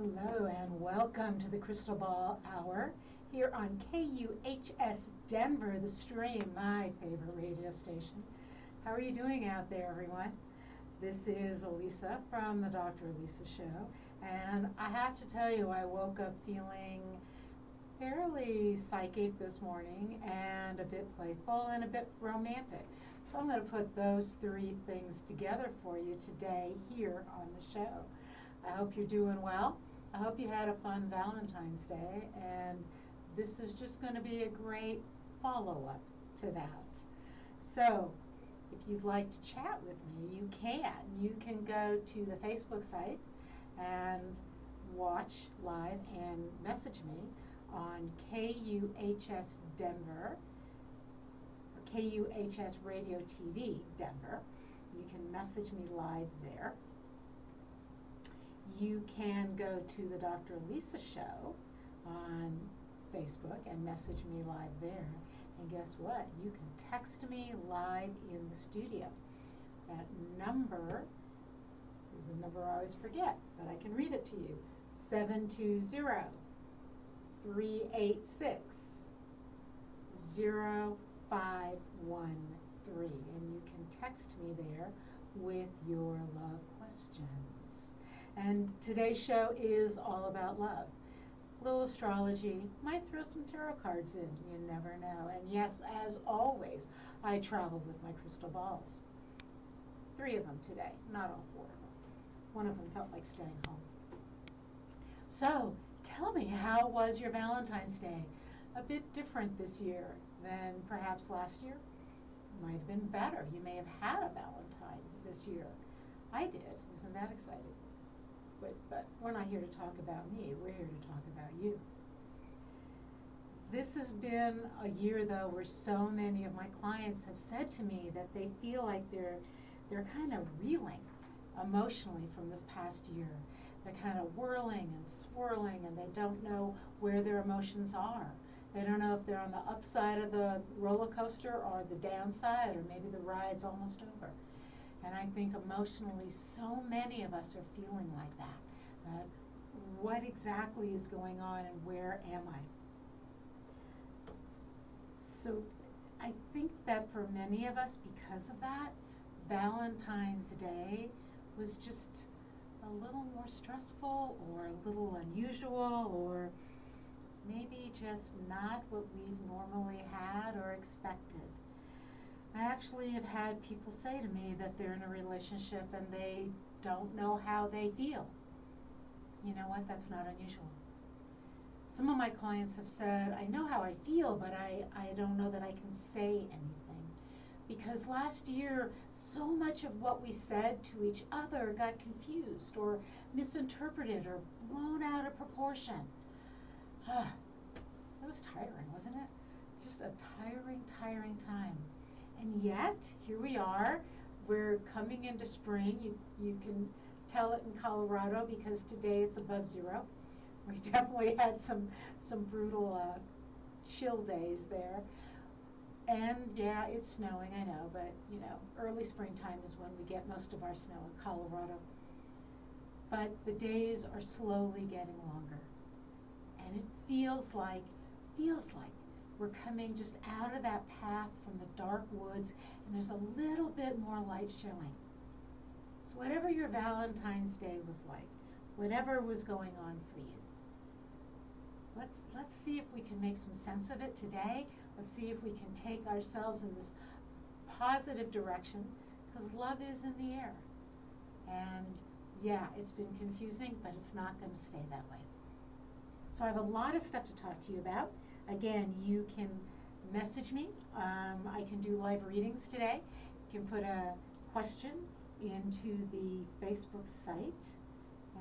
Hello and welcome to the Crystal Ball Hour here on KUHS Denver, the stream, my favorite radio station. How are you doing out there, everyone? This is Elisa from the Dr. Elisa Show, and I have to tell you, I woke up feeling fairly psychic this morning and a bit playful and a bit romantic. So I'm going to put those three things together for you today here on the show. I hope you're doing well. I hope you had a fun Valentine's Day, and this is just going to be a great follow-up to that. So if you'd like to chat with me, you can. You can go to the Facebook site and watch live and message me on KUHS Denver, or KUHS Radio TV Denver. You can message me live there. You can go to the Dr. Elisa Show on Facebook and message me live there. And guess what? You can text me live in the studio. That number is a number I always forget, but I can read it to you. 720-386-0513. And you can text me there with your love questions. And today's show is all about love. A little astrology, might throw some tarot cards in, you never know. And yes, as always, I travel with my crystal balls. 3 of them today, not all 4 of them. One of them felt like staying home. So, tell me, how was your Valentine's Day? A bit different this year than perhaps last year. Might have been better. You may have had a Valentine this year. I did. Isn't that exciting? But we're not here to talk about me. We're here to talk about you. This has been a year, though, where so many of my clients have said to me that they feel like they're kind of reeling emotionally from this past year. They're kind of whirling and swirling, and they don't know where their emotions are. They don't know if they're on the upside of the roller coaster or the downside, or maybe the ride's almost over. And I think emotionally, so many of us are feeling like that. What exactly is going on and where am I? So I think that for many of us, because of that, Valentine's Day was just a little more stressful or a little unusual, or maybe just not what we've normally had or expected. I actually have had people say to me that they're in a relationship and they don't know how they feel. You know what? That's not unusual. Some of my clients have said, I know how I feel, but I don't know that I can say anything. Because last year, so much of what we said to each other got confused or misinterpreted or blown out of proportion. It was tiring, wasn't it? Just a tiring time. And yet, here we are. We're coming into spring. You can tell it in Colorado because today it's above 0. We definitely had some brutal chill days there. And yeah, it's snowing, I know, but early springtime is when we get most of our snow in Colorado. But the days are slowly getting longer. And it feels like we're coming just out of that path from the dark woods, and there's a little bit more light showing. So whatever your Valentine's Day was like, whatever was going on for you, let's see if we can make some sense of it today. Let's see if we can take ourselves in this positive direction, because love is in the air. And yeah, it's been confusing, but it's not going to stay that way. So I have a lot of stuff to talk to you about. Again, you can message me. I can do live readings today. You can put a question into the Facebook site.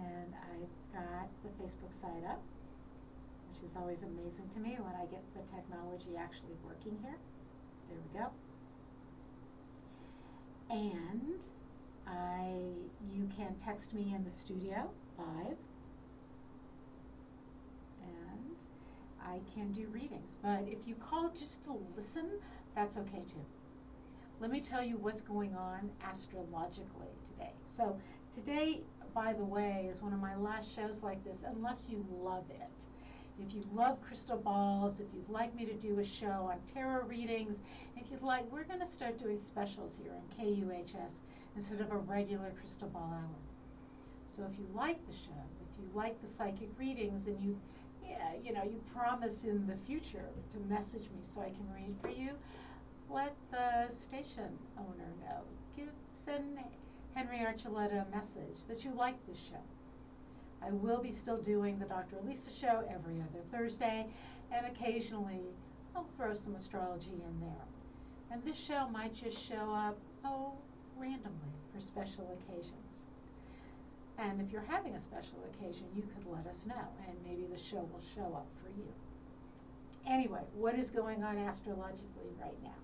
And I've got the Facebook site up, which is always amazing to me when I get the technology actually working here. There we go. And you can text me in the studio live. And I can do readings, but if you call just to listen, that's okay too. Let me tell you what's going on astrologically today. So today by the way, is one of my last shows like this, unless you love it. If you love crystal balls, if you'd like me to do a show on tarot readings, if you'd like, we're going to start doing specials here on KUHS instead of a regular crystal ball hour. So if you like the show, if you like the psychic readings, and you promise in the future to message me so I can read for you, let the station owner know. Send Henry Archuleta a message that you like this show. I will be still doing the Dr. Elisa show every other Thursday, and occasionally I'll throw some astrology in there. And this show might just show up, randomly for special occasions. And if you're having a special occasion, you could let us know, and maybe the show will show up for you. Anyway, what is going on astrologically right now?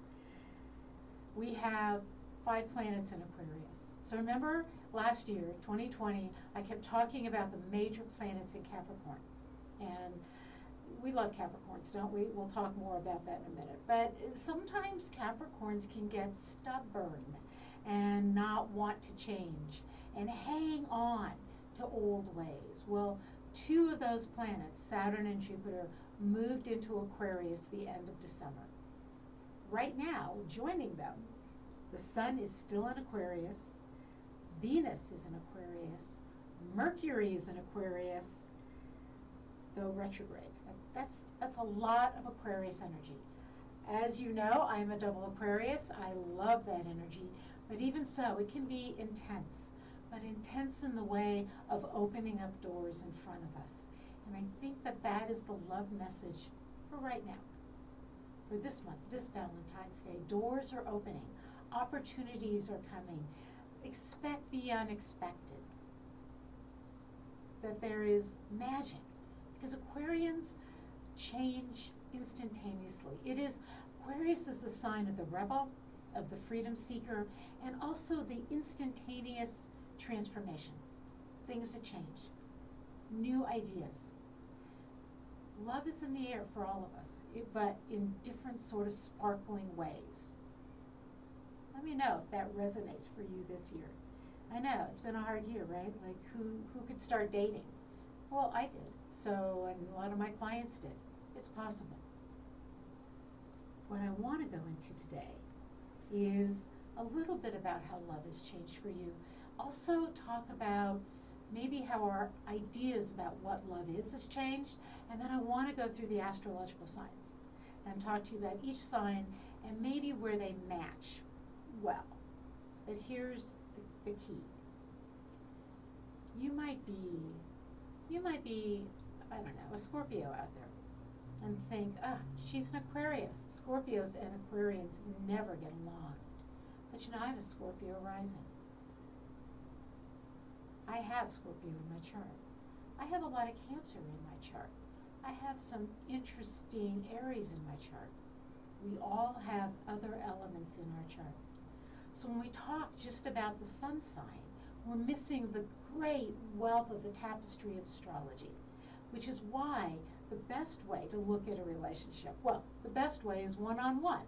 We have 5 planets in Aquarius. So remember last year, 2020, I kept talking about the major planets in Capricorn. And we love Capricorns, don't we? We'll talk more about that in a minute. But sometimes Capricorns can get stubborn and not want to change and hang on to old ways. Well, 2 of those planets, Saturn and Jupiter, moved into Aquarius the end of December. Right now, joining them, the Sun is still in Aquarius, Venus is in Aquarius, Mercury is in Aquarius, though retrograde. That's a lot of Aquarius energy. As you know, I'm a double Aquarius. I love that energy, but even so, it can be intense, but intense in the way of opening up doors in front of us. And I think that that is the love message for right now, for this month, this Valentine's Day. Doors are opening. Opportunities are coming. Expect the unexpected. That there is magic, because Aquarians change instantaneously. Aquarius is the sign of the rebel, of the freedom seeker, and also the instantaneous transformation. Things that change. New ideas. Love is in the air for all of us, but in different sort of sparkling ways. Let me know if that resonates for you this year. I know, it's been a hard year, right? Like, who could start dating? Well, I did. So, and a lot of my clients did. It's possible. What I want to go into today is a little bit about how love has changed for you. Also talk about maybe how our ideas about what love is has changed. And then I want to go through the astrological signs and talk to you about each sign and maybe where they match well. But here's the key. You might be, I don't know, a Scorpio out there and think, she's an Aquarius. Scorpios and Aquarians never get along. But you know, I have a Scorpio rising. I have Scorpio in my chart. I have a lot of Cancer in my chart. I have some interesting Aries in my chart. We all have other elements in our chart. So when we talk just about the sun sign, we're missing the great wealth of the tapestry of astrology, which is why the best way to look at a relationship, well, the best way is one-on-one.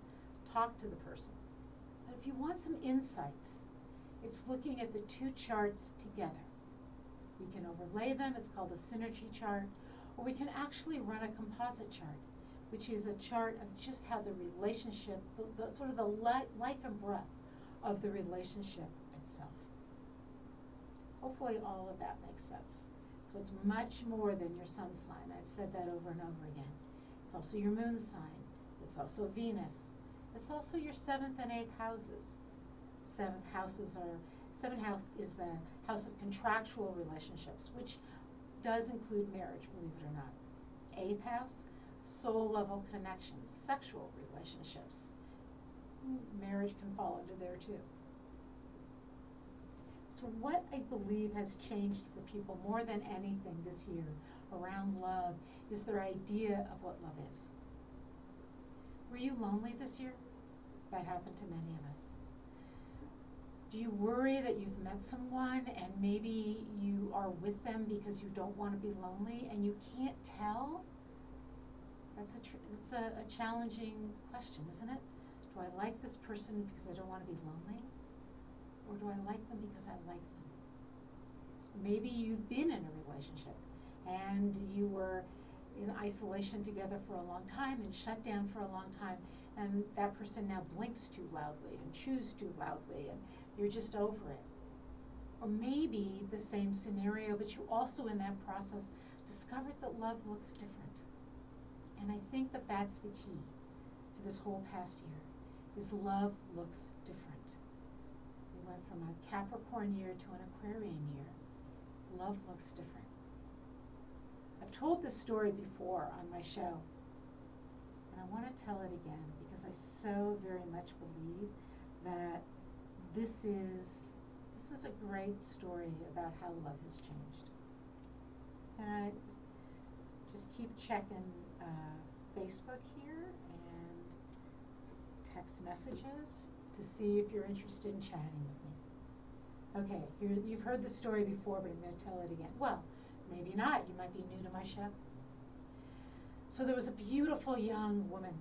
Talk to the person. But if you want some insights, it's looking at the 2 charts together. We can overlay them, it's called a synergy chart, or we can actually run a composite chart, which is a chart of just how the relationship, the sort of the life and breath of the relationship itself. Hopefully all of that makes sense. So it's much more than your sun sign. I've said that over and over again. It's also your moon sign. It's also Venus. It's also your 7th and 8th houses. 7th house is the house of contractual relationships, which does include marriage, believe it or not. 8th house, soul level connections, sexual relationships. Marriage can fall under there too. So what I believe has changed for people more than anything this year around love is their idea of what love is. Were you lonely this year? That happened to many of us. Do you worry that you've met someone and maybe you are with them because you don't want to be lonely and you can't tell? That's a challenging question, isn't it? Do I like this person because I don't want to be lonely? Or do I like them because I like them? maybe you've been in a relationship and you were in isolation together for a long time and shut down for a long time, and that person now blinks too loudly and chews too loudly and you're just over it. Or maybe the same scenario, but you also in that process discovered that love looks different. And I think that that's the key to this whole past year, is love looks different. We went from a Capricorn year to an Aquarian year. Love looks different. I've told this story before on my show, and I want to tell it again because I so very much believe that this is a great story about how love has changed. And I just keep checking Facebook here and text messages to see if you're interested in chatting with me. Okay, you've heard the story before, but I'm going to tell it again. Well, maybe not. You might be new to my show. So there was a beautiful young woman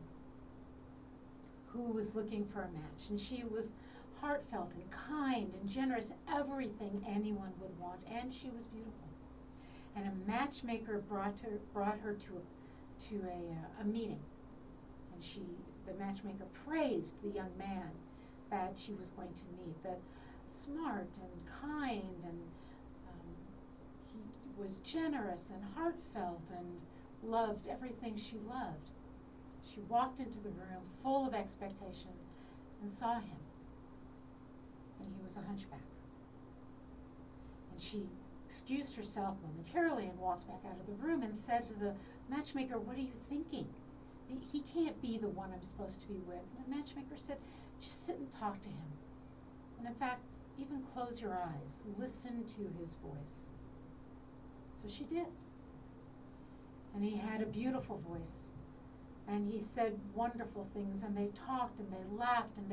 who was looking for a match, and she was heartfelt and kind and generous, everything anyone would want, and she was beautiful. And a matchmaker brought her to a meeting, and the matchmaker praised the young man that she was going to meet, that smart and kind, and he was generous and heartfelt and loved everything she loved. She walked into the room full of expectation and saw him, and he was a hunchback. And she excused herself momentarily and walked back out of the room and said to the matchmaker, "What are you thinking? He can't be the one I'm supposed to be with." And the matchmaker said, "Just sit and talk to him. And in fact, even close your eyes. Listen to his voice." So she did. And he had a beautiful voice. And he said wonderful things, and they talked and they laughed, and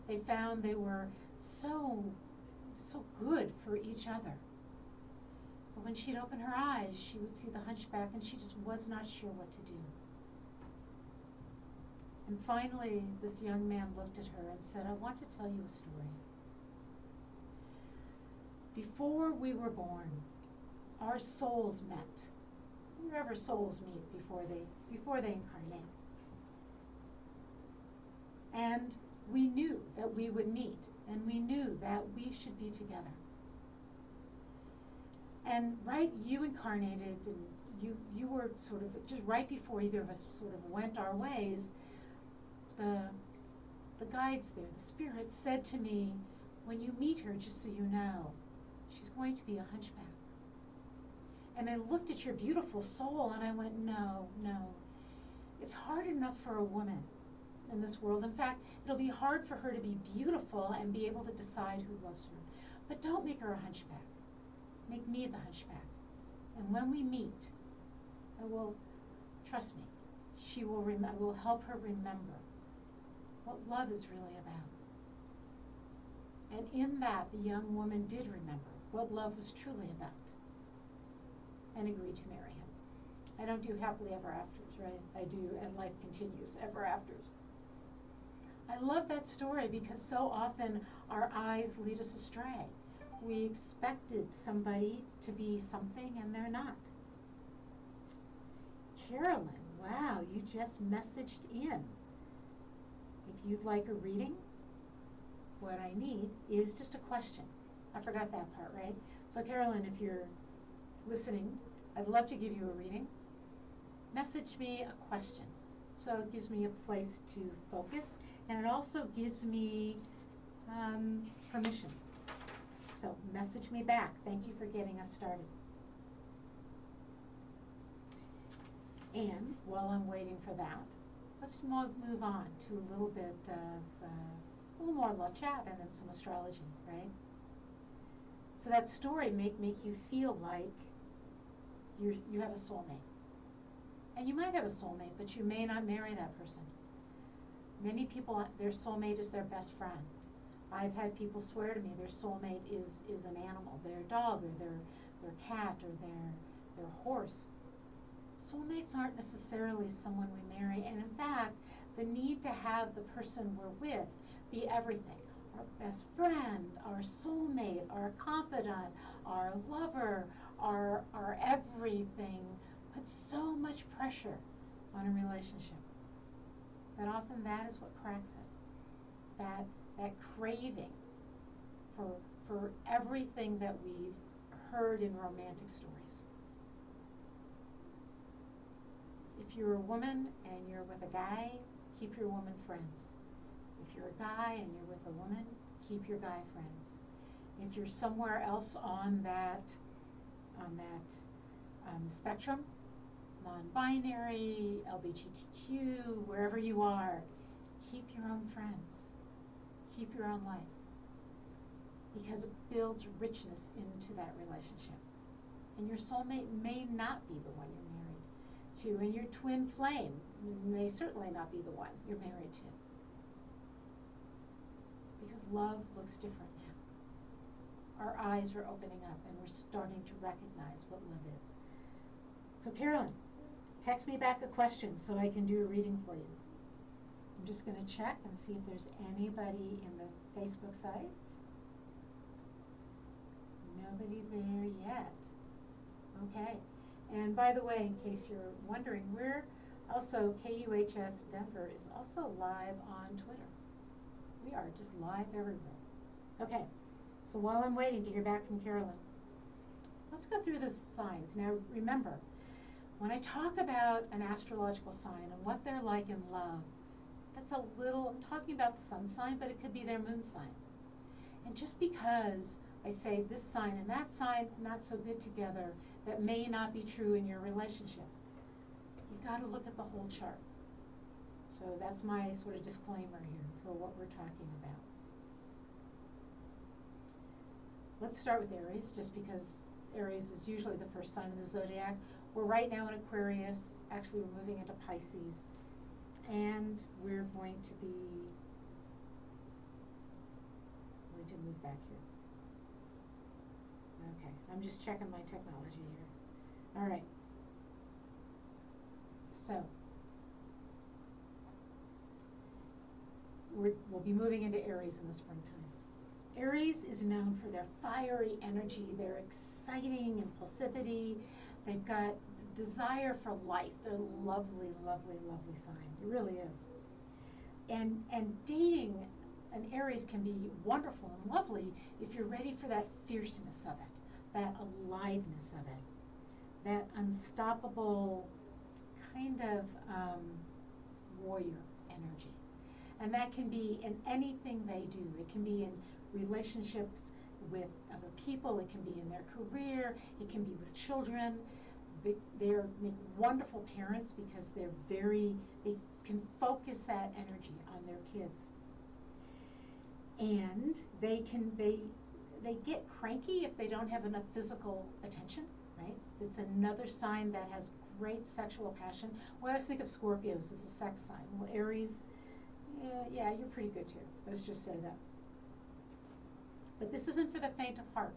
they found they were so good for each other. But when she'd open her eyes, she would see the hunchback, and she just was not sure what to do. And finally, this young man looked at her and said, "I want to tell you a story. Before we were born, our souls met. Wherever souls meet before they incarnate. And we knew that we would meet, and we knew that we should be together. And right, you incarnated, and you were sort of just right before either of us sort of went our ways. The guides there, the spirits, said to me, when you meet her, just so you know, she's going to be a hunchback." And I looked at your beautiful soul and I went, no. It's hard enough for a woman in this world. In fact, it'll be hard for her to be beautiful and be able to decide who loves her. But don't make her a hunchback. Make me the hunchback. And when we meet, I will, trust me, I will help her remember what love is really about. And in that, the young woman did remember what love was truly about and agreed to marry him. I don't do happily ever afters, right? I do, and life continues, ever afters. I love that story because so often our eyes lead us astray. We expected somebody to be something and they're not. Carolyn, wow, you just messaged in. If you'd like a reading, what I need is just a question. I forgot that part, right? So Carolyn, if you're listening, I'd love to give you a reading. Message me a question. So it gives me a place to focus, and it also gives me permission. So message me back. Thank you for getting us started. And while I'm waiting for that, let's move on to a little bit of a little more love chat and then some astrology, right? So that story make you feel like you have a soulmate. And you might have a soulmate, but you may not marry that person. Many people, their soulmate is their best friend. I've had people swear to me their soulmate is an animal, their dog or their cat or their horse. Soulmates aren't necessarily someone we marry, and in fact, the need to have the person we're with be everything. our best friend, our soulmate, our confidant, our lover, our everything, puts so much pressure on a relationship that often that is what cracks it. That craving for everything that we've heard in romantic stories. If you're a woman and you're with a guy, keep your woman friends. If you're a guy and you're with a woman, keep your guy friends. If you're somewhere else on that spectrum, non-binary, LGBTQ, wherever you are, keep your own friends. Keep your own life. Because it builds richness into that relationship. And your soulmate may not be the one you're married to, and your twin flame may certainly not be the one you're married to. Because love looks different now. Our eyes are opening up and we're starting to recognize what love is. So Carolyn, text me back a question so I can do a reading for you. I'm just going to check and see if there's anybody in the Facebook site. Nobody there yet. Okay. And by the way, in case you're wondering, we're also, KUHS Denver is also live on Twitter. We are just live everywhere. Okay. So while I'm waiting to hear back from Carolyn, let's go through the signs. Now remember, when I talk about an astrological sign and what they're like in love, that's a little, I'm talking about the sun sign, but it could be their moon sign. And just because I say this sign and that sign not so good together, that may not be true in your relationship. You've got to look at the whole chart. So that's my sort of disclaimer here for what we're talking about. Let's start with Aries, just because Aries is usually the first sign in the zodiac. We're right now in Aquarius. Actually, we're moving into Pisces. And we're going to move back here. Okay, I'm just checking my technology here. All right. So, we'll be moving into Aries in the springtime. Aries is known for their fiery energy, their exciting impulsivity. They've got desire for life. They're lovely, lovely, lovely sign. It really is. And dating an Aries can be wonderful and lovely if you're ready for that fierceness of it, that aliveness of it, that unstoppable kind of warrior energy. And that can be in anything they do. It can be in relationships with other people. It can be in their career. It can be with children. They're wonderful parents because they can focus that energy on their kids. And they get cranky if they don't have enough physical attention, right? It's another sign that has great sexual passion. We always think of Scorpios as a sex sign. Well, Aries, yeah, you're pretty good too. Let's just say that. But this isn't for the faint of heart.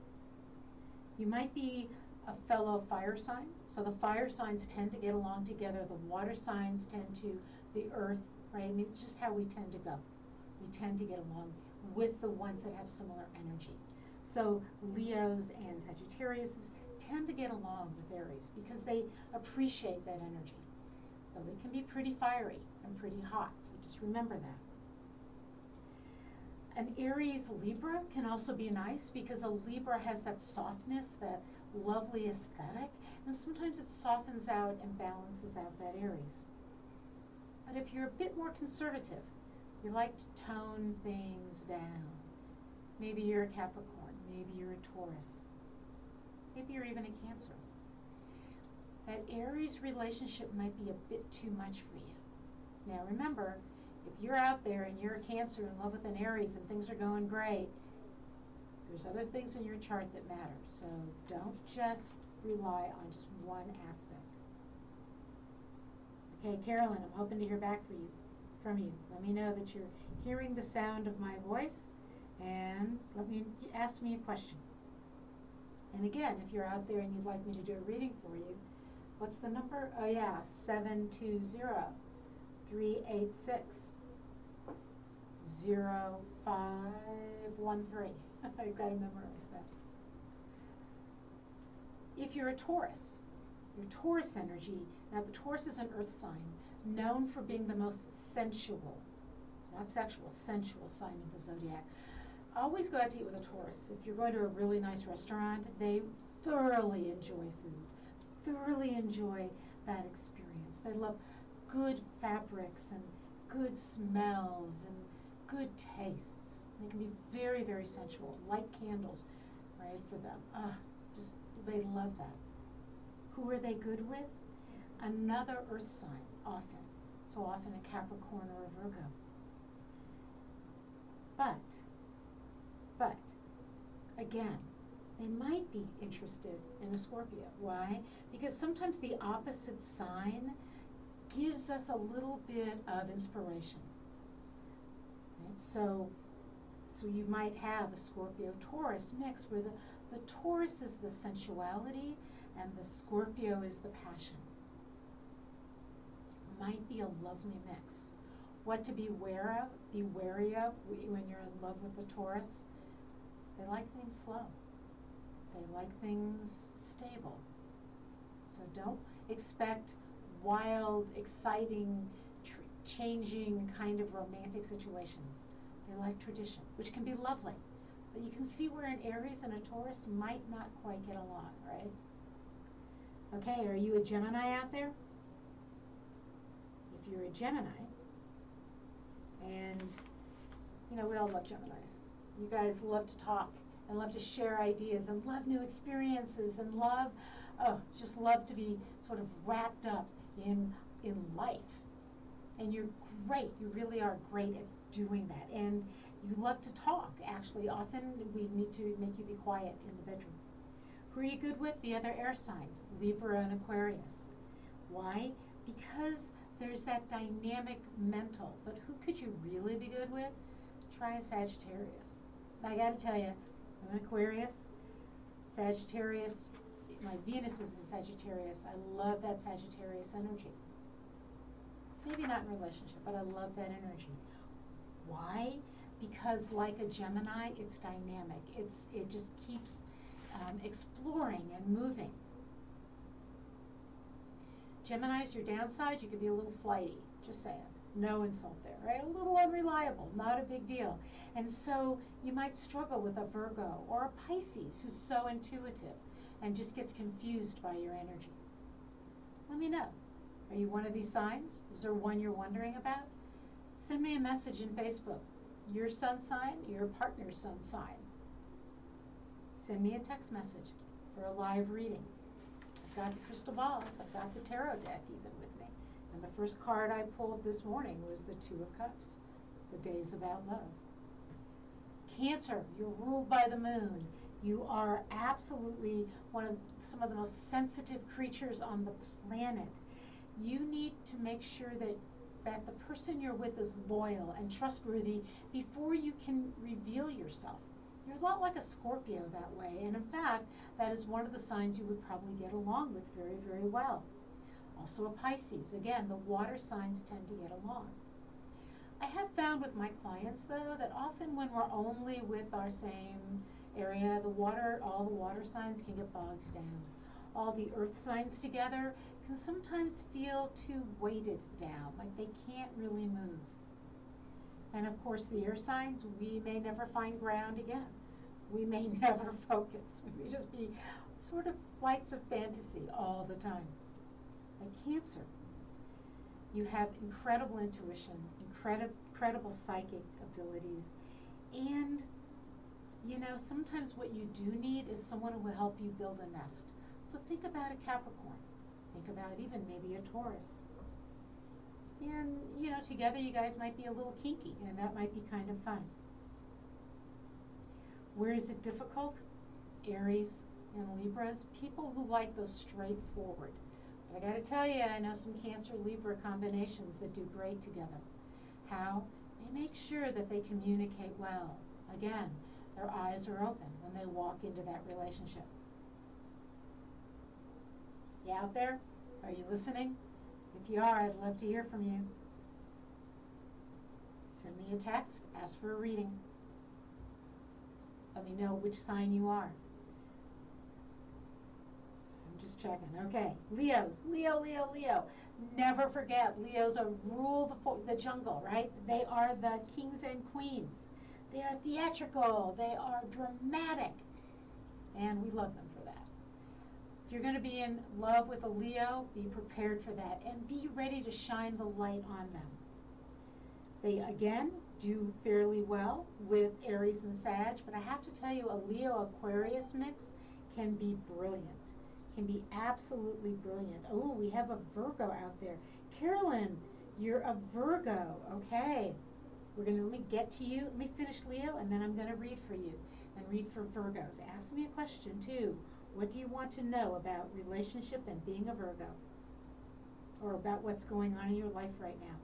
You might be a fellow fire sign. So the fire signs tend to get along together. The water signs tend to, the earth, right? I mean, it's just how we tend to go. We tend to get along with the ones that have similar energy. So Leos and Sagittarius tend to get along with Aries because they appreciate that energy. Though it can be pretty fiery and pretty hot, so just remember that. An Aries Libra can also be nice because a Libra has that softness, that lovely aesthetic, and sometimes it softens out and balances out that Aries. But if you're a bit more conservative, you like to tone things down. Maybe you're a Capricorn, maybe you're a Taurus, maybe you're even a Cancer. That Aries relationship might be a bit too much for you. Now remember, if you're out there and you're a Cancer in love with an Aries and things are going great, there's other things in your chart that matter. So don't just rely on just one aspect. Okay, Carolyn, I'm hoping to hear back from you. Let me know that you're hearing the sound of my voice, and ask me a question. And again, if you're out there and you'd like me to do a reading for you, what's the number? Oh yeah, 720-386. 0513. I've got to memorize that. If you're a Taurus, your Taurus energy, now the Taurus is an earth sign, known for being the most sensual, not sexual, sensual sign of the zodiac. Always go out to eat with a Taurus. If you're going to a really nice restaurant, they thoroughly enjoy food, thoroughly enjoy that experience. They love good fabrics and good smells and good tastes. They can be very, very sensual, light candles, right, for them. Just, they love that. Who are they good with? Another earth sign, often. So often a Capricorn or a Virgo. But, again, they might be interested in a Scorpio. Why? Because sometimes the opposite sign gives us a little bit of inspiration. Right? So you might have a Scorpio-Taurus mix where the Taurus is the sensuality and the Scorpio is the passion. Might be a lovely mix. What to be wary of when you're in love with the Taurus? They like things slow. They like things stable. So don't expect wild, exciting, changing kind of romantic situations. They like tradition, which can be lovely. But you can see where an Aries and a Taurus might not quite get along, right? Okay, are you a Gemini out there? If you're a Gemini, and you know, we all love Geminis. You guys love to talk and love to share ideas and love new experiences and just love to be sort of wrapped up in life. And you're great. You really are great at doing that. And you love to talk, actually. Often we need to make you be quiet in the bedroom. Who are you good with? The other air signs, Libra and Aquarius. Why? Because there's that dynamic mental. But who could you really be good with? Try a Sagittarius. I got to tell you, I'm an Aquarius, Sagittarius, my Venus is in Sagittarius. I love that Sagittarius energy. Maybe not in a relationship, but I love that energy. Why? Because like a Gemini, it's dynamic. It just keeps exploring and moving. Gemini's, your downside, you could be a little flighty, just saying. No insult there, right? A little unreliable, not a big deal. And so you might struggle with a Virgo or a Pisces who's so intuitive and just gets confused by your energy. Let me know. Are you one of these signs? Is there one you're wondering about? Send me a message in Facebook. Your sun sign, your partner's sun sign. Send me a text message for a live reading. I've got the crystal balls. I've got the tarot deck even with me. And the first card I pulled this morning was the Two of Cups, the Days About Love. Cancer, you're ruled by the moon. You are absolutely some of the most sensitive creatures on the planet. You need to make sure that the person you're with is loyal and trustworthy before you can reveal yourself. You're a lot like a Scorpio that way, and in fact, that is one of the signs you would probably get along with very, very well. Also a Pisces. Again, the water signs tend to get along. I have found with my clients, though, that often when we're only with our same area, all the water signs can get bogged down. All the earth signs together can sometimes feel too weighted down, like they can't really move. And of course, the air signs, we may never find ground again. We may never focus. We may just be sort of flights of fantasy all the time. Like Cancer, you have incredible intuition, incredible psychic abilities, and you know, sometimes what you do need is someone who will help you build a nest. So think about a Capricorn. Think about even maybe a Taurus. And, you know, together you guys might be a little kinky, and that might be kind of fun. Where is it difficult? Aries and Libras, people who like those straightforward. But I got to tell you, I know some Cancer-Libra combinations that do great together. How? They make sure that they communicate well. Again, their eyes are open when they walk into that relationship. You out there? Are you listening? If you are, I'd love to hear from you. send me a text, ask for a reading. Let me know which sign you are. I'm just checking. Okay, Leos. Leo. Never forget, Leos are rule the jungle, right? They are the kings and queens. They are theatrical. They are dramatic. And we love them for that. If you're going to be in love with a Leo, be prepared for that. And be ready to shine the light on them. They, again, do fairly well with Aries and Sag, but I have to tell you, a Leo-Aquarius mix can be brilliant, can be absolutely brilliant. Oh, we have a Virgo out there. Carolyn, you're a Virgo. Okay. Let me get to you. Let me finish Leo, and then I'm going to read for you and read for Virgos. Ask me a question, too. What do you want to know about relationship and being a Virgo? Or about what's going on in your life right now?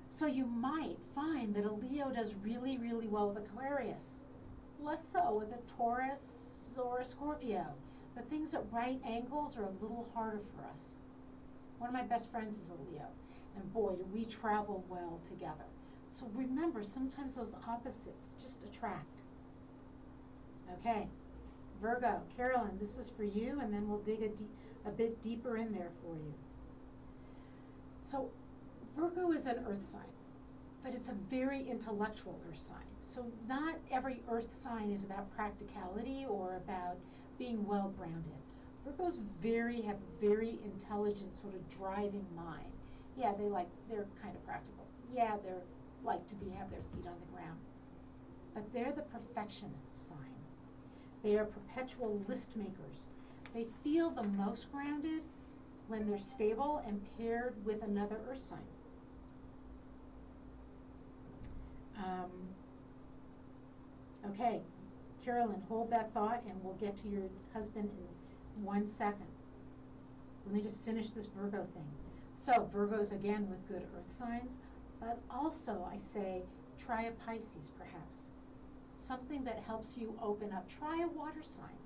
So you might find that a Leo does really, really well with Aquarius. Less so with a Taurus or a Scorpio. The things at right angles are a little harder for us. One of my best friends is a Leo. And boy, do we travel well together. So remember, sometimes those opposites just attract. Okay, Virgo, Carolyn, this is for you, and then we'll dig a bit deeper in there for you. So Virgo is an earth sign, but it's a very intellectual earth sign. So not every earth sign is about practicality or about being well-grounded. Virgos have a very intelligent sort of driving mind. Yeah, they're kind of practical. Yeah, they're like to have their feet on the ground. But they're the perfectionist sign. They are perpetual list makers. They feel the most grounded when they're stable and paired with another earth sign. Okay, Carolyn, hold that thought and we'll get to your husband in 1 second. Let me just finish this Virgo thing. So Virgos, again, with good earth signs, but also I say try a Pisces perhaps. Something that helps you open up. Try a water sign.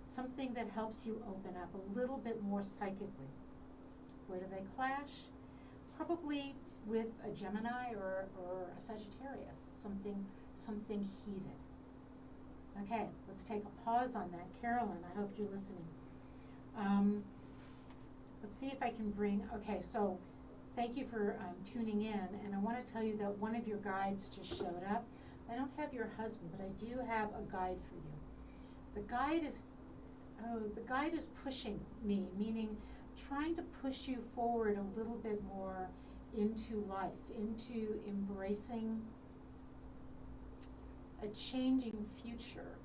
Something that helps you open up a little bit more psychically. Where do they clash? Probably with a Gemini or a Sagittarius, something heated. Okay, let's take a pause on that. Carolyn, I hope you're listening. Let's see if I can okay, so thank you for tuning in, and I want to tell you that one of your guides just showed up. I don't have your husband, but I do have a guide for you. The guide is pushing me, meaning trying to push you forward a little bit more into life, into embracing a changing future.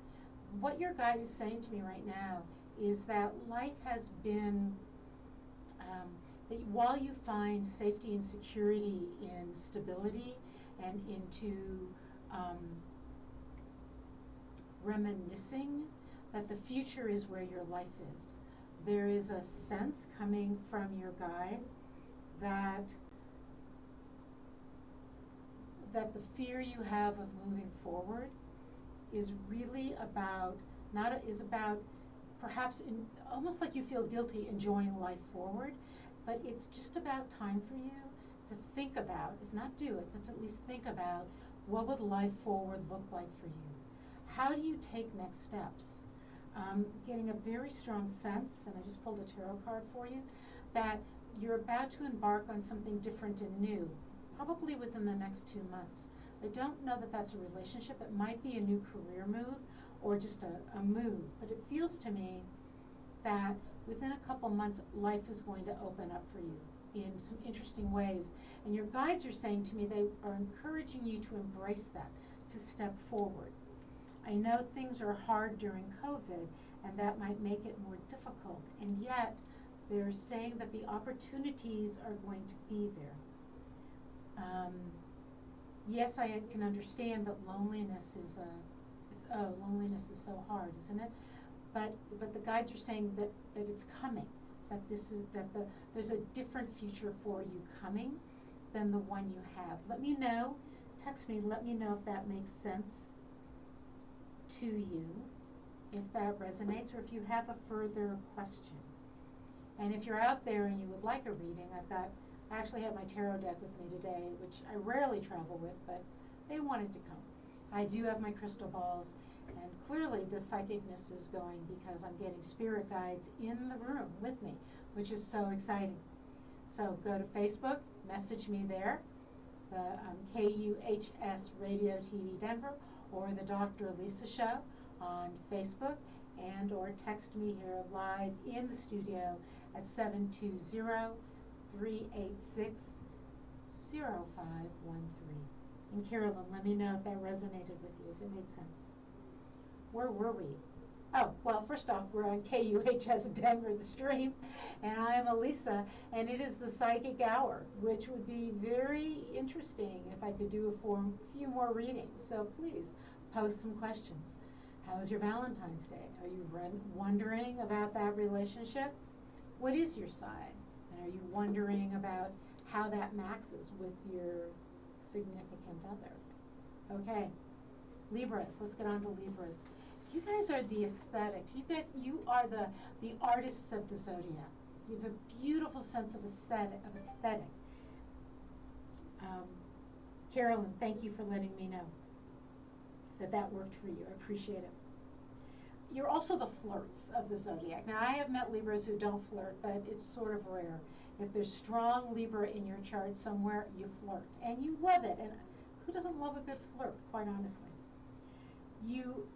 What your guide is saying to me right now is that life has been, that while you find safety and security in stability and into reminiscing, that the future is where your life is. There is a sense coming from your guide that the fear you have of moving forward is really about, is about perhaps almost like you feel guilty enjoying life forward, but it's just about time for you to think about, if not do it, but to at least think about what would life forward look like for you. How do you take next steps? Getting a very strong sense, and I just pulled a tarot card for you, that you're about to embark on something different and new, probably within the next 2 months. I don't know that that's a relationship. It might be a new career move or just a move, but it feels to me that within a couple months, life is going to open up for you in some interesting ways. And your guides are saying to me they are encouraging you to embrace that, to step forward. I know things are hard during COVID, and that might make it more difficult, and yet they're saying that the opportunities are going to be there. Yes, I can understand that loneliness is so hard, isn't it? But the guides are saying that it's coming, that there's a different future for you coming than the one you have. Let me know, text me, let me know if that makes sense to you, if that resonates, or if you have a further question. And if you're out there and you would like a reading, I've got I actually have my tarot deck with me today, which I rarely travel with, but they wanted to come. I do have my crystal balls, and clearly the psychicness is going because I'm getting spirit guides in the room with me, which is so exciting. So go to Facebook, message me there, the KUHS Radio TV Denver, or the Dr. Lisa Show on Facebook, and or text me here live in the studio at 720-386-0513. And Carolyn, let me know if that resonated with you, if it made sense. Where were we? Oh, well, first off, we're on KUHS Denver, the stream, and I am Elisa, and it is the Psychic Hour, which would be very interesting if I could do a few more readings. So please, post some questions. How was your Valentine's Day? Are you wondering about that relationship? What is your sign? And are you wondering about how that maxes with your significant other? Okay, Libras, let's get on to Libras. You guys are the aesthetics. You are the artists of the zodiac. You have a beautiful sense of aesthetic. Carolyn, thank you for letting me know that worked for you. I appreciate it. You're also the flirts of the zodiac. Now, I have met Libras who don't flirt, but it's sort of rare. If there's strong Libra in your chart somewhere, you flirt, and you love it. And who doesn't love a good flirt, quite honestly? You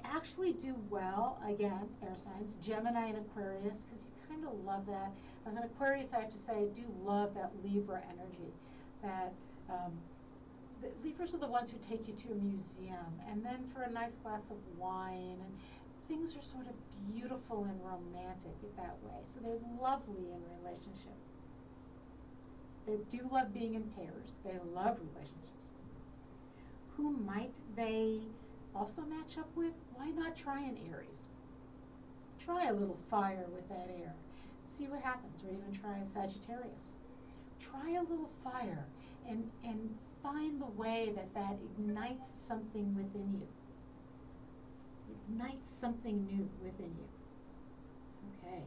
actually do well, again, air signs, Gemini and Aquarius, because you kind of love that. As an Aquarius, I have to say, I do love that Libra energy. That the Libras are the ones who take you to a museum, and then for a nice glass of wine, and things are sort of beautiful and romantic that way. So they're lovely in relationship. They do love being in pairs. They love relationships. Who might they also match up with? Why not try an Aries? Try a little fire with that air. See what happens. Or even try a Sagittarius. Try a little fire and find the way that ignites something within you. Ignites something new within you. Okay.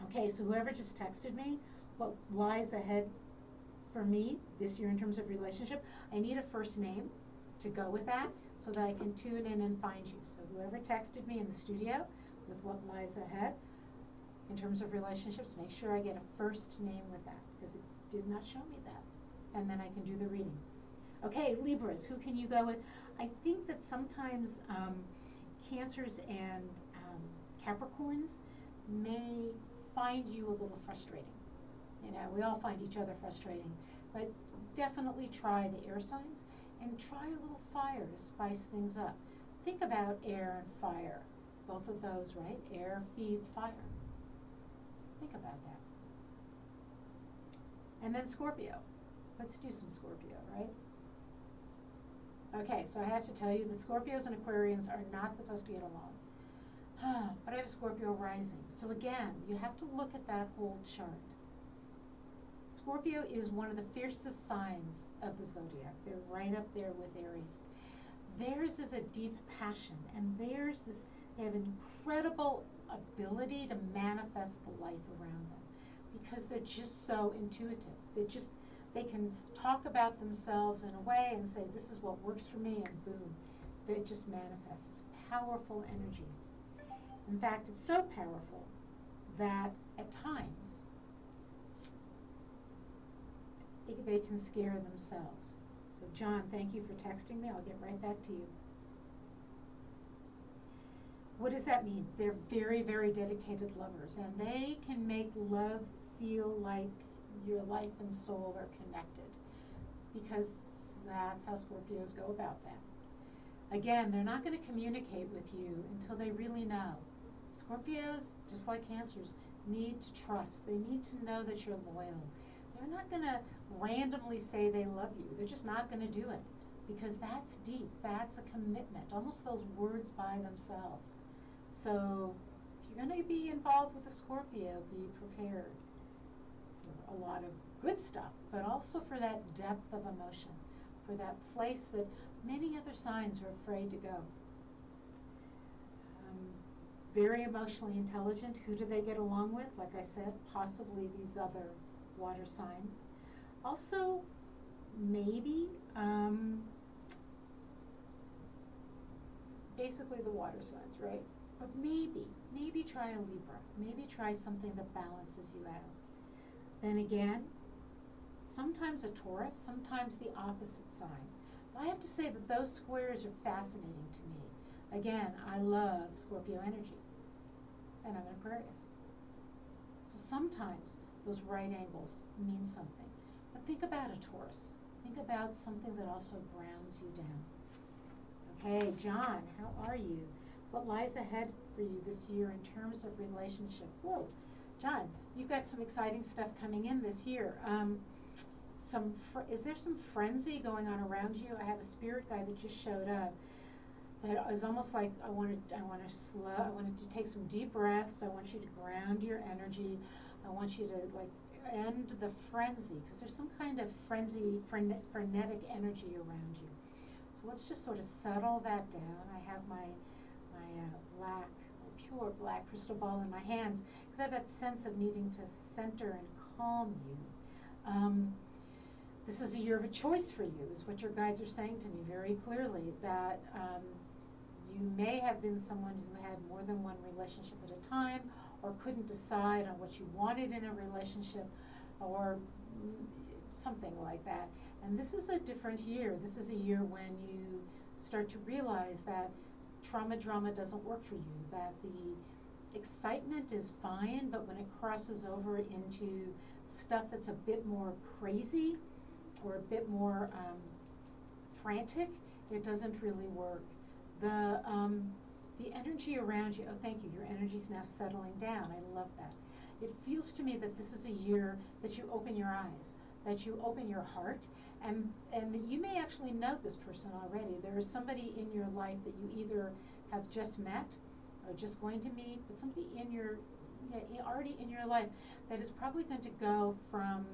Okay, so whoever just texted me, what lies ahead for me this year in terms of relationship, I need a first name to go with that so that I can tune in and find you. So whoever texted me in the studio with what lies ahead in terms of relationships, make sure I get a first name with that, because it did not show me that. And then I can do the reading. Okay, Libras, who can you go with? I think that sometimes Cancers and Capricorns may find you a little frustrating. You know, we all find each other frustrating, but definitely try the air signs and try a little fire to spice things up. Think about air and fire, both of those, right? Air feeds fire. Think about that. And then Scorpio. Let's do some Scorpio, right? Okay, so I have to tell you that Scorpios and Aquarians are not supposed to get along. But I have Scorpio rising. So again, you have to look at that whole chart. Scorpio is one of the fiercest signs of the zodiac. They're right up there with Aries. Theirs is a deep passion, and they have incredible ability to manifest the life around them because they're just so intuitive. They can talk about themselves in a way and say, this is what works for me, and boom, it just manifests. It's powerful energy. In fact, it's so powerful that at times they can scare themselves. So John, thank you for texting me. I'll get right back to you. What does that mean? They're very, very dedicated lovers, and they can make love feel like your life and soul are connected, because that's how Scorpios go about that. Again, they're not going to communicate with you until they really know. Scorpios, just like Cancers, need to trust. They need to know that you're loyal. They're not going to randomly say they love you. They're just not going to do it, because that's deep. That's a commitment, almost those words by themselves. So if you're going to be involved with a Scorpio, be prepared for a lot of good stuff, but also for that depth of emotion, for that place that many other signs are afraid to go. very emotionally intelligent. Who do they get along with? Like I said, possibly these other water signs. Also, maybe, basically the water signs, right? But maybe try a Libra. Maybe try something that balances you out. Then again, sometimes a Taurus, sometimes the opposite sign. But I have to say that those squares are fascinating to me. Again, I love Scorpio energy, and I'm an Aquarius. So sometimes those right angles mean something. But think about a Taurus. Think about something that also grounds you down. Okay, John, how are you? What lies ahead for you this year in terms of relationship? Whoa, John, you've got some exciting stuff coming in this year. Is there some frenzy going on around you? I have a spirit guide that just showed up that is almost like I wanted to take some deep breaths. I want you to ground your energy. I want you to like end the frenzy, because there's some kind of frenetic energy around you. So let's just sort of settle that down. I have my pure black crystal ball in my hands, because I have that sense of needing to center and calm you. This is a year of a choice for you, is what your guides are saying to me very clearly, that you may have been someone who had more than one relationship at a time, or couldn't decide on what you wanted in a relationship, or something like that. And this is a different year. This is a year when you start to realize that trauma drama doesn't work for you, that the excitement is fine, but when it crosses over into stuff that's a bit more crazy or a bit more frantic, it doesn't really work. The energy around you, oh thank you, your energy's now settling down. I love that. It feels to me that this is a year that you open your eyes, that you open your heart, and that you may actually know this person already. There is somebody in your life that you either have just met or just going to meet, but somebody already in your life that is probably going to go from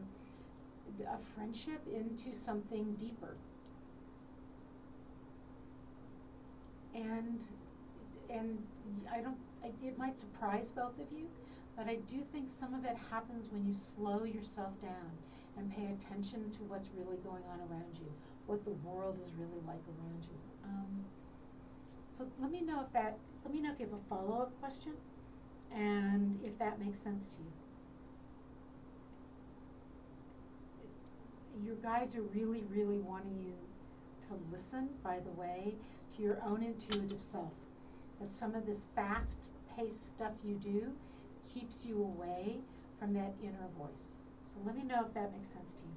a friendship into something deeper. And it might surprise both of you, but I do think some of it happens when you slow yourself down and pay attention to what's really going on around you, what the world is really like around you. So let me know if you have a follow-up question, and if that makes sense to you. Your guides are really, really wanting you to listen, by the way, to your own intuitive self. That some of this fast-paced stuff you do keeps you away from that inner voice. So let me know if that makes sense to you.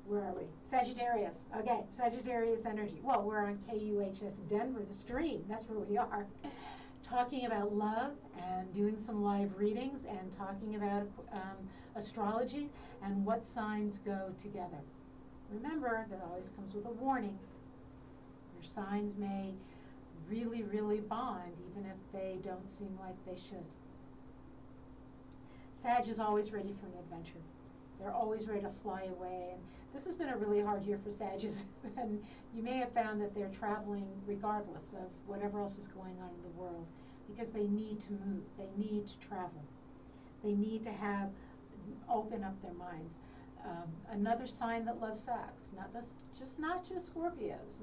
Where are we? Sagittarius. Okay, Sagittarius energy. Well, we're on KUHS Denver, the stream. That's where we are. Talking about love and doing some live readings and talking about astrology and what signs go together. Remember, that always comes with a warning. Your signs may really, really bond, even if they don't seem like they should. Sag is always ready for an adventure. They're always ready to fly away. And this has been a really hard year for Sagittarius. And you may have found that they're traveling regardless of whatever else is going on in the world, because they need to move. They need to travel. They need to open up their minds. Another sign that loves sex, not just Scorpios.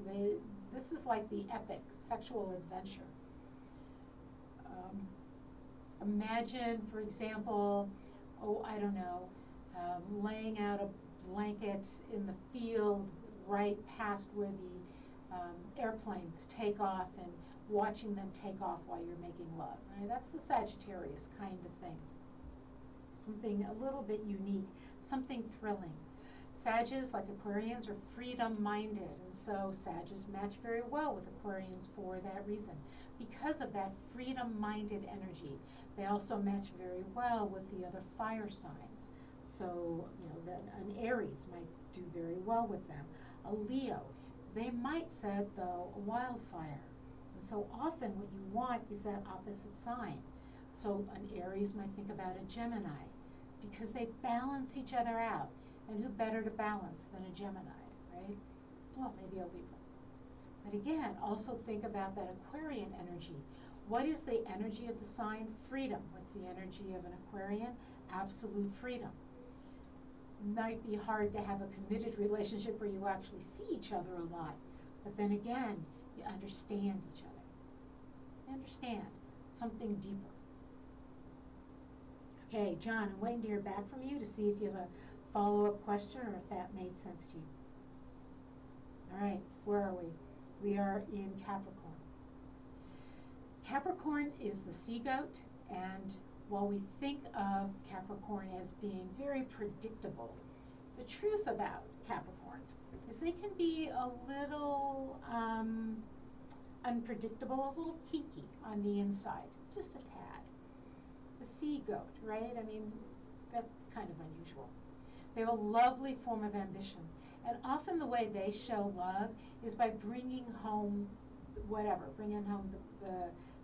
This is like the epic sexual adventure. Imagine, for example, laying out a blanket in the field right past where the airplanes take off, and watching them take off while you're making love. Right? That's the Sagittarius kind of thing. Something a little bit unique, something thrilling. Sagittarius, like Aquarians, are freedom-minded, and so Sagittarius match very well with Aquarians for that reason. Because of that freedom-minded energy, they also match very well with the other fire signs. So, an Aries might do very well with them. A Leo, they might set, though, a wildfire. And so often what you want is that opposite sign. So an Aries might think about a Gemini, because they balance each other out. And who better to balance than a Gemini, right? Well, maybe a Libra. But again, also think about that Aquarian energy. What is the energy of the sign? Freedom. What's the energy of an Aquarian? Absolute freedom. It might be hard to have a committed relationship where you actually see each other a lot, but then again, you understand each other. You understand something deeper. Okay, John, I'm waiting to hear back from you to see if you have a follow-up question or if that made sense to you. All right, where are we? We are in Capricorn. Capricorn is the sea goat, and while we think of Capricorn as being very predictable, the truth about Capricorns is they can be a little unpredictable, a little kinky on the inside, just a tad. The sea goat, right? I mean, that's kind of unusual. They have a lovely form of ambition, and often the way they show love is by bringing home whatever, bringing home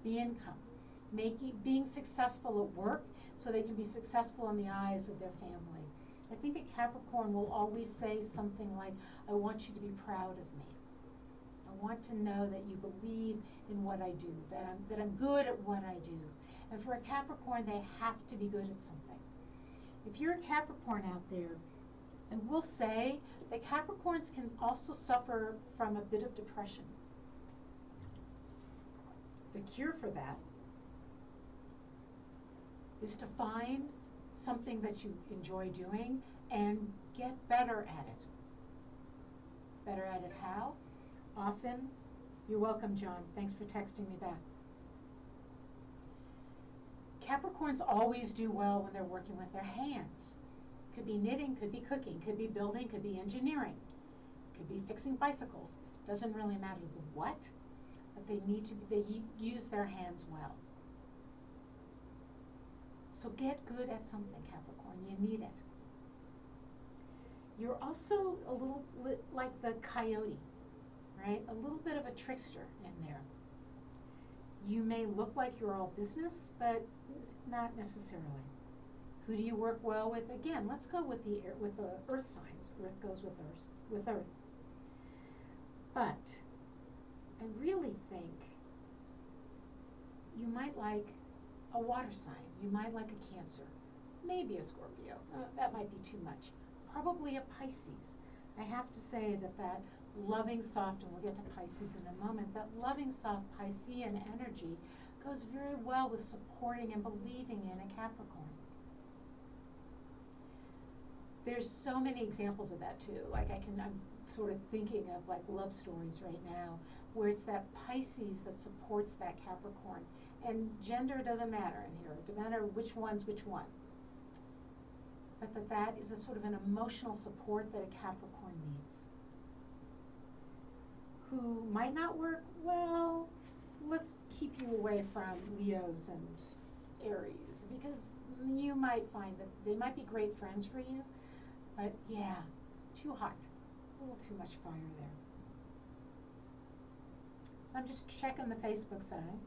the income, being successful at work so they can be successful in the eyes of their family. I think that Capricorn will always say something like, I want you to be proud of me. I want to know that you believe in what I do, that I'm good at what I do. And for a Capricorn, they have to be good at something. If you're a Capricorn out there, I will say that Capricorns can also suffer from a bit of depression. The cure for that is to find something that you enjoy doing and get better at it. Better at it how? Often, you're welcome, John. Thanks for texting me back. Capricorns always do well when they're working with their hands. Could be knitting, could be cooking, could be building, could be engineering, could be fixing bicycles. Doesn't really matter the what, but they use their hands well. So get good at something, Capricorn. You need it. You're also a little like the coyote, right? A little bit of a trickster in there. You may look like you're all business, but not necessarily. Who do you work well with? Again, let's go with the earth signs. Earth goes with earth. But I really think you might like a water sign. You might like a Cancer. Maybe a Scorpio. That might be too much. Probably a Pisces. I have to say that loving, soft, and we'll get to Pisces in a moment, that loving, soft Piscean energy goes very well with supporting and believing in a Capricorn. There's so many examples of that too. I'm sort of thinking of like love stories right now where it's that Pisces that supports that Capricorn. And gender doesn't matter in here. It doesn't matter which one's which one. But that is a sort of an emotional support that a Capricorn needs. Who might not work well, let's keep you away from Leos and Aries, because you might find that they might be great friends for you, but yeah, too hot, a little too much fire there. So I'm just checking the Facebook side.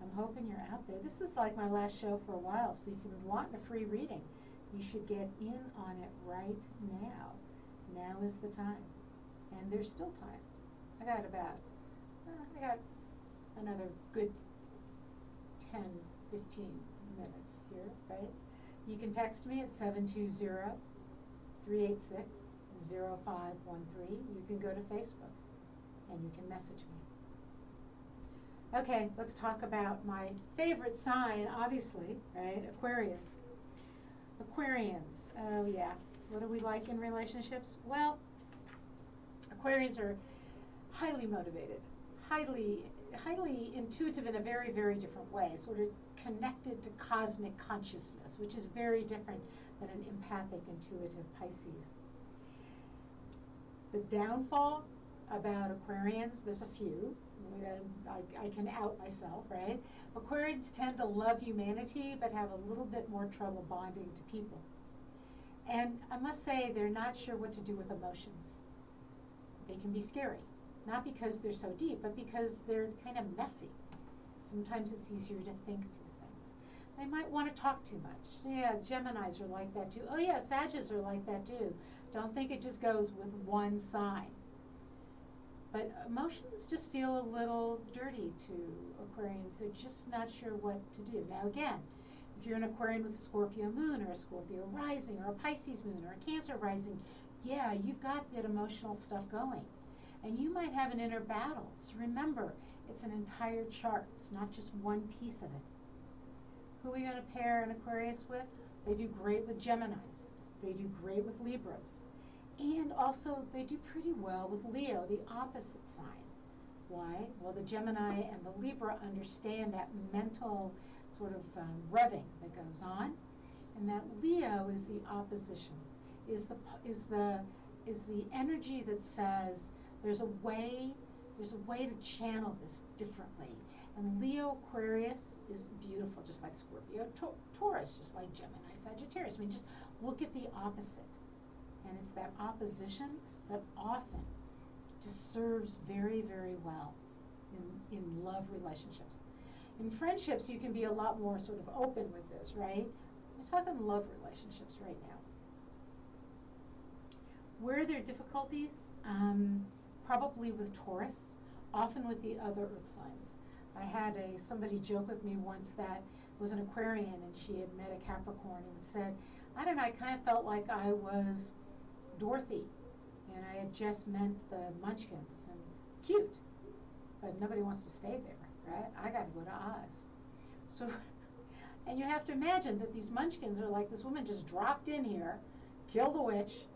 I'm hoping you're out there. This is like my last show for a while, so if you've been wanting a free reading, you should get in on it right now. Now is the time, and there's still time. I got another good 10, 15 minutes here, right? You can text me at 720-386-0513. You can go to Facebook and you can message me. Okay, let's talk about my favorite sign, obviously, right? Aquarius. Aquarians, oh yeah. What do we like in relationships? Well, Aquarians are highly motivated, highly intuitive in a very, very different way, sort of connected to cosmic consciousness, which is very different than an empathic, intuitive Pisces. The downfall about Aquarians, there's a few. I can out myself, right? Aquarians tend to love humanity, but have a little bit more trouble bonding to people. And I must say, they're not sure what to do with emotions. They can be scary. Not because they're so deep, but because they're kind of messy. Sometimes it's easier to think through things. They might want to talk too much. Yeah, Geminis are like that too. Oh yeah, Sagittarius are like that too. Don't think it just goes with one sign. But emotions just feel a little dirty to Aquarians. They're just not sure what to do. Now again, if you're an Aquarian with a Scorpio moon or a Scorpio rising or a Pisces moon or a Cancer rising, yeah, you've got that emotional stuff going. And you might have an inner battle. So remember, it's an entire chart. It's not just one piece of it. Who are you going to pair an Aquarius with? They do great with Geminis. They do great with Libras. And also, they do pretty well with Leo, the opposite sign. Why? Well, the Gemini and the Libra understand that mental sort of revving that goes on, and that Leo is the opposition, is the energy that says there's a way to channel this differently. And Leo Aquarius is beautiful, just like Scorpio Taurus, just like Gemini Sagittarius. I mean, just look at the opposite. And it's that opposition that often just serves very, very well in love relationships. In friendships, you can be a lot more sort of open with this, right? We're talking love relationships right now. Where are there difficulties? Probably with Taurus, often with the other earth signs. I had somebody joke with me once that was an Aquarian, and she had met a Capricorn and said, I don't know, I kind of felt like I was Dorothy, and I had just met the Munchkins, and cute, but nobody wants to stay there, right? I got to go to Oz. So, and you have to imagine that these Munchkins are like, this woman just dropped in here, killed a witch,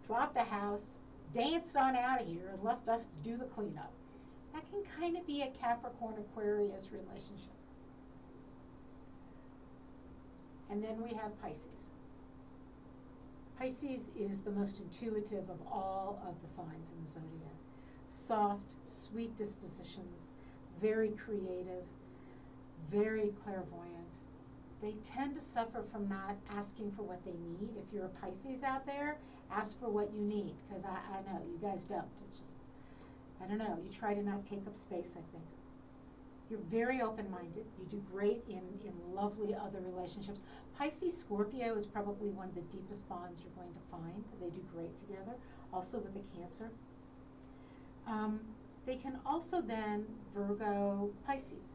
dropped a house, danced on out of here, and left us to do the cleanup. That can kind of be a Capricorn-Aquarius relationship. And then we have Pisces. Pisces is the most intuitive of all of the signs in the zodiac. Soft, sweet dispositions, very creative, very clairvoyant. They tend to suffer from not asking for what they need. If you're a Pisces out there, ask for what you need, because I know you guys don't. It's just, I don't know, you try to not take up space, I think. You're very open-minded. You do great in lovely other relationships. Pisces Scorpio is probably one of the deepest bonds you're going to find. They do great together, also with the Cancer. They can also then, Virgo Pisces,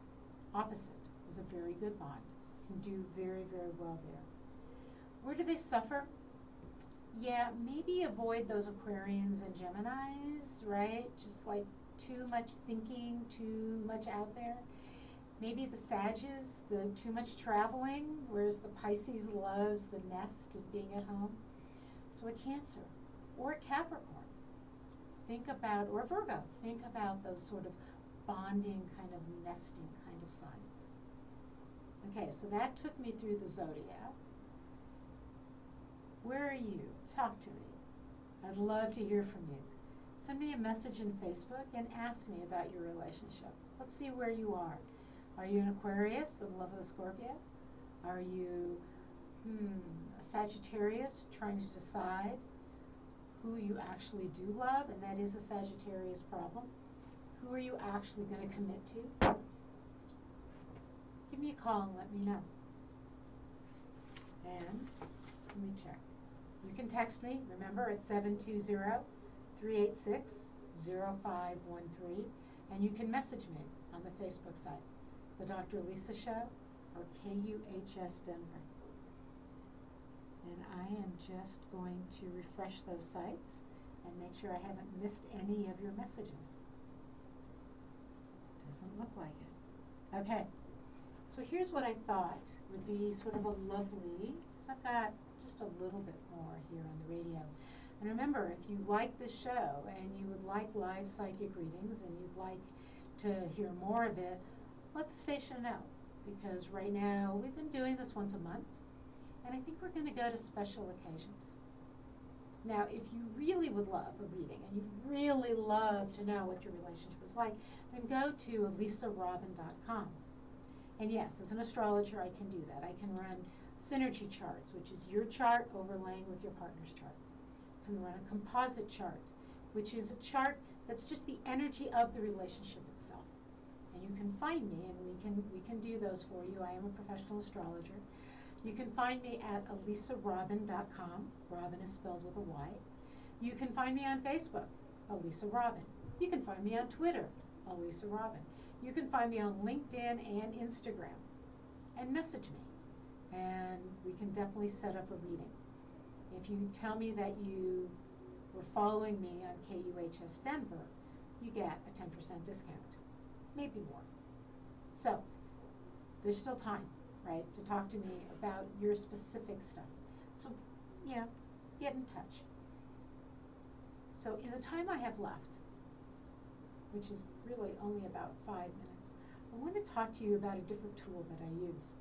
opposite, is a very good bond. Can do very, very well there. Where do they suffer? Yeah, maybe avoid those Aquarians and Geminis, right? Just like too much thinking, too much out there. Maybe the Sages, the too much traveling, whereas the Pisces loves the nest and being at home. So a Cancer or a Capricorn, think about, or Virgo, think about those sort of bonding, kind of nesting kind of signs. Okay, so that took me through the zodiac. Where are you? Talk to me. I'd love to hear from you. Send me a message in Facebook and ask me about your relationship. Let's see where you are. Are you an Aquarius in love with a Scorpio? Are you a Sagittarius trying to decide who you actually do love, and that is a Sagittarius problem? Who are you actually going to commit to? Give me a call and let me know. And let me check. You can text me, remember, at 720-386-0513, and you can message me on the Facebook site, The Dr. Lisa Show, or KUHS Denver. And I am just going to refresh those sites and make sure I haven't missed any of your messages. Doesn't look like it. Okay, so here's what I thought would be sort of a lovely, because I've got just a little bit more here on the radio. And remember, if you like this show and you would like live psychic readings and you'd like to hear more of it, let the station know. Because right now, we've been doing this once a month, and I think we're going to go to special occasions. Now, if you really would love a reading and you'd really love to know what your relationship is like, then go to elisarobin.com. And yes, as an astrologer, I can do that. I can run synergy charts, which is your chart overlaying with your partner's chart. I can run a composite chart, which is a chart that's just the energy of the relationship itself. And you can find me, and we can do those for you. I am a professional astrologer. You can find me at elisarobin.com. Robin is spelled with a Y. You can find me on Facebook, Elisa Robin. You can find me on Twitter, Elisa Robin. You can find me on LinkedIn and Instagram. And message me, and we can definitely set up a reading. If you tell me that you were following me on KUHS Denver, you get a 10% discount, maybe more. So there's still time, right, to talk to me about your specific stuff. So, get in touch. So in the time I have left, which is really only about 5 minutes, I want to talk to you about a different tool that I use,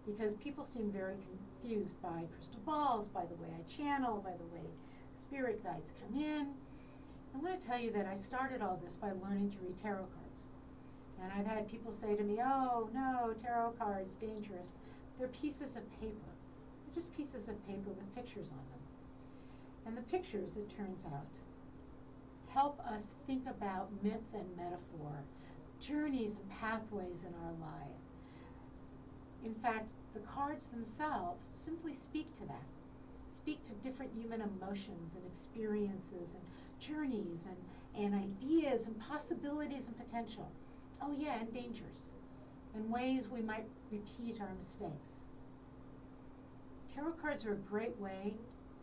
because people seem very confused by crystal balls, by the way I channel, by the way spirit guides come in. I want to tell you that I started all this by learning to read tarot cards. And I've had people say to me, oh no, tarot cards, dangerous. They're pieces of paper. They're just pieces of paper with pictures on them. And the pictures, it turns out, help us think about myth and metaphor, journeys and pathways in our life. In fact, the cards themselves simply speak to that, speak to different human emotions and experiences and journeys and ideas and possibilities and potential. Oh yeah, and dangers, and ways we might repeat our mistakes. Tarot cards are a great way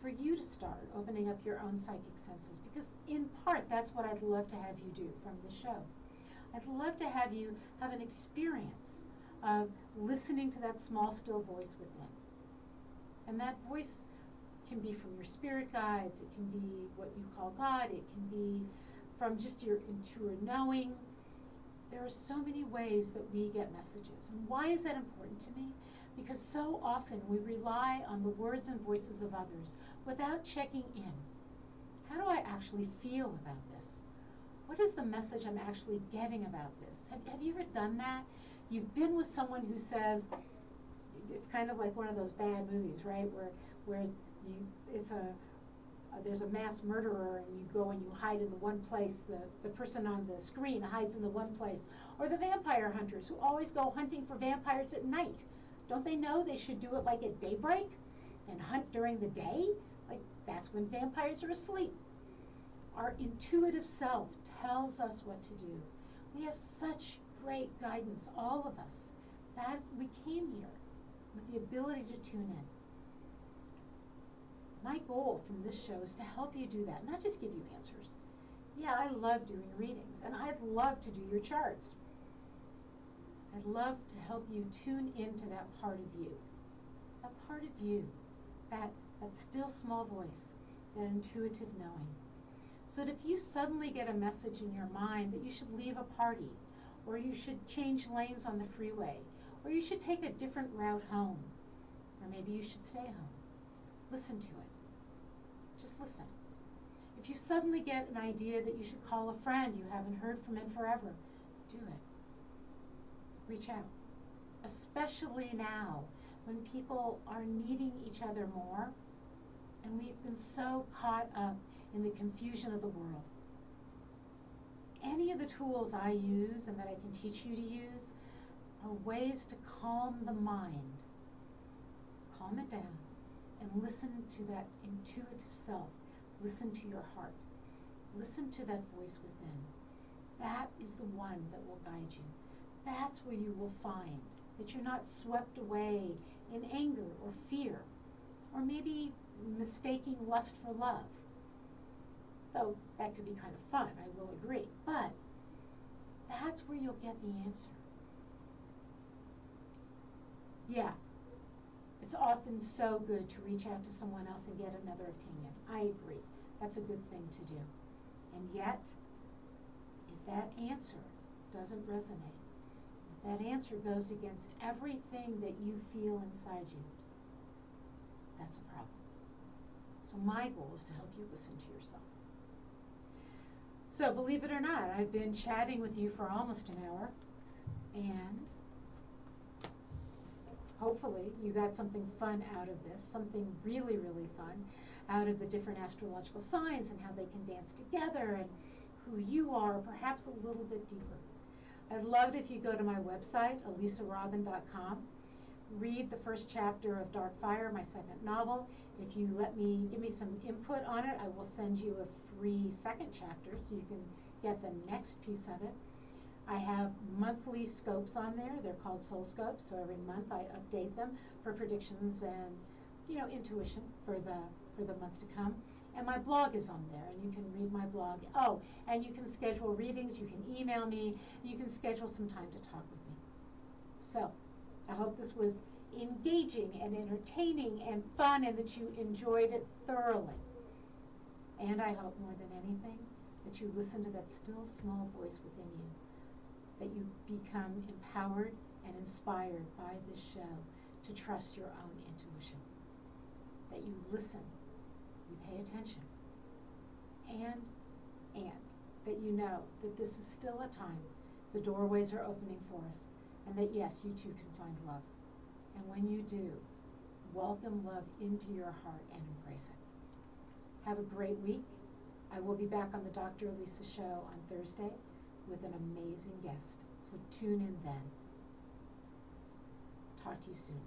for you to start opening up your own psychic senses, because in part that's what I'd love to have you do from the show. I'd love to have you have an experience of listening to that small, still voice within. And that voice can be from your spirit guides, it can be what you call God, it can be from just your intuitive knowing. There are so many ways that we get messages. And why is that important to me? Because so often we rely on the words and voices of others without checking in. How do I actually feel about this? What is the message I'm actually getting about this? Have you ever done that? You've been with someone who says, it's kind of like one of those bad movies, right? Where there's a mass murderer and you go and you hide in the one place, the person on the screen hides in the one place. Or the vampire hunters who always go hunting for vampires at night. Don't they know they should do it like at daybreak and hunt during the day? Like that's when vampires are asleep. Our intuitive self tells us what to do. We have such great guidance, all of us, that we came here with the ability to tune in. My goal from this show is to help you do that, not just give you answers. Yeah, I love doing readings, and I'd love to do your charts. I'd love to help you tune into that part of you, that still small voice, that intuitive knowing. So that if you suddenly get a message in your mind that you should leave a party, or you should change lanes on the freeway, or you should take a different route home, or maybe you should stay home, listen to it. Just listen. If you suddenly get an idea that you should call a friend you haven't heard from in forever, do it. Reach out. Especially now, when people are needing each other more, and we've been so caught up in the confusion of the world. Any of the tools I use and that I can teach you to use are ways to calm the mind, calm it down, and listen to that intuitive self. Listen to your heart. Listen to that voice within. That is the one that will guide you. That's where you will find that you're not swept away in anger or fear, or maybe mistaking lust for love. Though that could be kind of fun, I will agree. But that's where you'll get the answer. Yeah, it's often so good to reach out to someone else and get another opinion. I agree. That's a good thing to do. And yet, if that answer doesn't resonate, if that answer goes against everything that you feel inside you, that's a problem. So my goal is to help you listen to yourself. So believe it or not, I've been chatting with you for almost an hour, and hopefully you got something fun out of this, something really, really fun out of the different astrological signs and how they can dance together and who you are, perhaps a little bit deeper. I'd love it if you go to my website, elisarobin.com, read the first chapter of Dark Fire, my second novel. If you give me some input on it, I will send you a free second chapter so you can get the next piece of it. I have monthly scopes on there. They're called soul scopes. So every month I update them for predictions and, intuition for the month to come. And my blog is on there, and you can read my blog. Oh, and you can schedule readings. You can email me. And you can schedule some time to talk with me. So I hope this was engaging and entertaining and fun, and that you enjoyed it thoroughly. And I hope more than anything that you listen to that still small voice within you, that you become empowered and inspired by this show to trust your own intuition, that you listen, you pay attention, and that you know that this is still a time the doorways are opening for us, and that yes, you too can find love. And when you do, welcome love into your heart and embrace it. Have a great week. I will be back on the Dr. Elisa show on Thursday with an amazing guest. So tune in then. Talk to you soon.